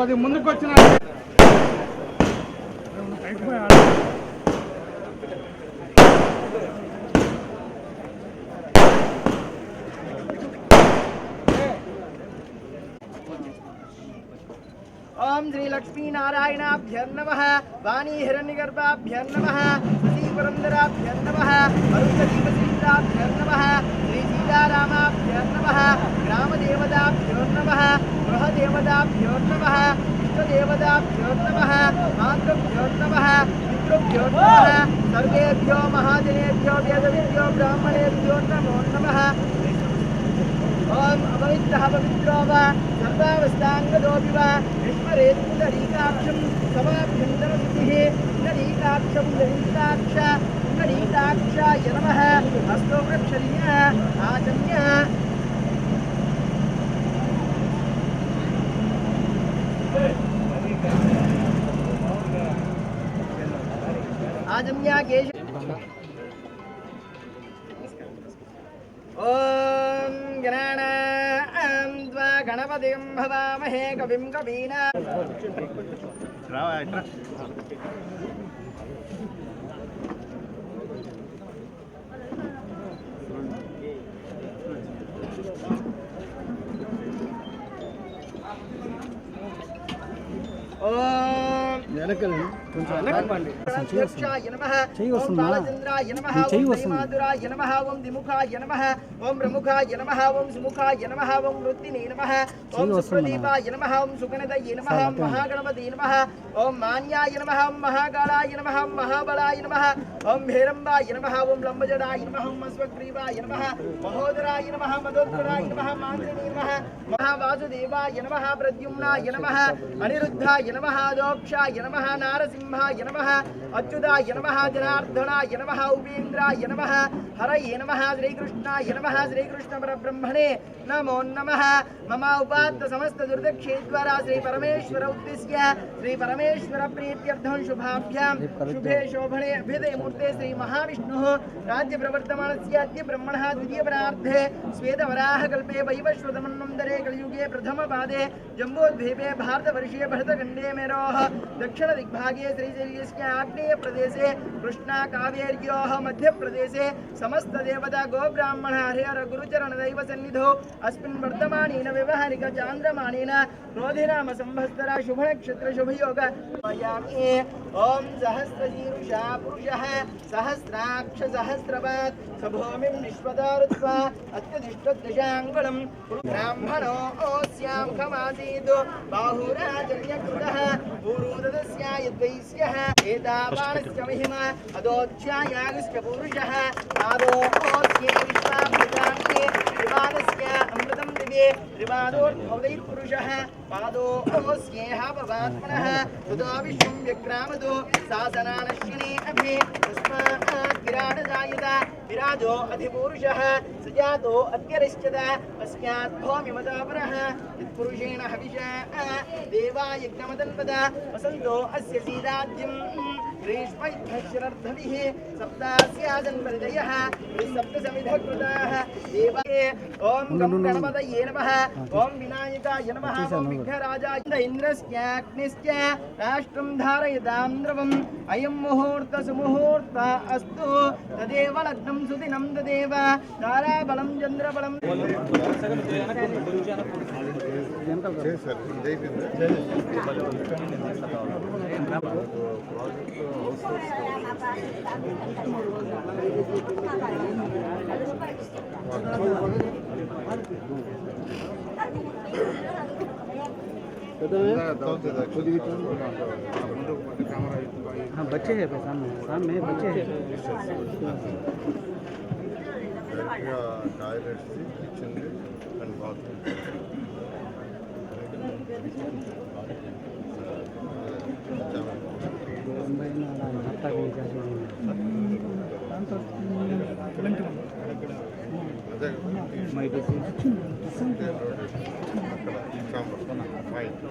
కొద్దిగా ముందుకు వచ్చిన ओम श्री लक्ष्मी नारायणाभ्यं नमः वाणी हिरण्यगर्भाभ्यं नमः श्री पुरंदराभ्यं नमः अरुणदीपसीताभ्यं नमः श्री सीतारामाभ्यं नमः ग्रामदेवताभ्यो नमः गृहदेवताभ्यो नमः इष्टदेवताभ्यो नमः मातृभ्यो नमः पितृभ्यो नमः सर्वेभ्यो महाजनेभ्यो वेदविद्यो ब्राह्मणेभ्यो नमो नमः। ओम अपवित्रः पवित्रो वा सर्वावस्थाङ्गदोऽपि वा विस्मरेत् पुण्डरीकाक्षं समाभ्यन्तरशुचिः पुण्डरीकाक्षं पुण्डरीकाक्ष पुण्डरीकाक्षाय नमः। हस्तो वृक्षर्यः आचम्य आचम्य केश ओम गणानां त्वा गणपतिं भवामहे कविं कवीना अध्यक्षाय नमः ओम बालचंद्राय नमः ओम श्रीमाधुराय नमः ओम द्विमुखाय नमः ओम प्रमुखाय नमः ओम सुमुखाय नमः ओम वृत्तिने नमः ओम सुप्रदीपाय नमः ओम सुगणदये नमः ओम महागणपते नमः ओम मान्याय नमः ओम महाकालाय नमः ओम महाबलाय नमः ओम भैरंबाय नमः ओम लंबजडाय नमः ओम अश्वग्रीवाय नमः महोदराय नमः मदोत्तराय नमः मान्त्रिणे नमः महावासुदेवाय नमः प्रद्युम्नाय नमः अनिरुद्धाय नमः दोक्षाय नमः नारसिंहाय नमः अच्युताय नमः जनार्दनाय नमः उपेन्द्राय नमः हरये नमः श्रीकृष्णाय नमः श्रीकृष्णपरब्रह्मणे नमो नमः। मम उपात्त समस्त दुर्दक्षेद्वारा श्री परमेश्वर उद्देश्य श्री परमेश्वर प्रीत्यर्थं शुभाभ्यां शुभे शोभने अभ्युदय मूर्ते श्री महाविष्णुः राज्य प्रवर्तमानस्य अद्य ब्रह्मणः द्वितीय परार्धे श्वेतवराह कल्पे वैवस्वतमन्वन्तरे कलियुगे प्रथम पादे जम्बोद्वीपे भारतवर्षीय भरतखण्डे मेरोः दक्षिण दिग्भागे श्रीशैल्यस्य आग्नेय प्रदेशे कृष्णा कावेर्योः मध्य प्रदेशे समस्त देवता गोब्राह्मण हरिहर गुरुचरण दैव सन्निधौ अस्मिन् वर्तमानेन व्यवहारिक चान्द्रमानेन क्रोधिनाम संवत्सरा शुभ नक्षत्र शुभयोग ओम सहस्रशीर्षा पुरुषः सहस्राक्ष सहस्रपात् सभूमिं विश्वदारुत्वा अत्यधिष्ठदशाङ्गुलं ब्राह्मणो ओस्यां खमासीत् बाहुराजन्यकृतः पूर्वदस्यायद्वैस्यः एतावानस्य महिमा अदोध्यायागस्य पुरुषः आदो ओस्ये विश्वाभुजान्ये विवादस्य अमृतं दिवे त्रिवादोर्ध्वदैः पुरुषः पादो ओस्येह भवात्मनः ततो विश्वं व्यक्रामतो सासनानश्विने अभि तस्मात् विराटजायत विराजो अधिपुरुषः सुजातो अत्यरिष्यत अस्यात् भौमिमतापरः यत्पुरुषेण हविषा देवा यज्ञमदन्वद वसन्तो अस्य सीदाज्यं ग्रीष्मैद्धशरर्धभिः सप्तास्याजन्महृदयः सप्तसमिधकृताः देवाये ॐ गं गणपतये नमः ॐ विनायकाय नमः ॐ विघ्नराजाय इन्द्रस्याग्निश्च राष्ट्रं धारयतां द्रवम् अयं मुहूर्त सुमुहूर्त अस्तु तदेव लग्नं सुदिनं तदेव ताराबलं चन्द्रबलं हाँ बच्चे हैं सामने सामने बच्चे हैं toilets kitchen and bathroom point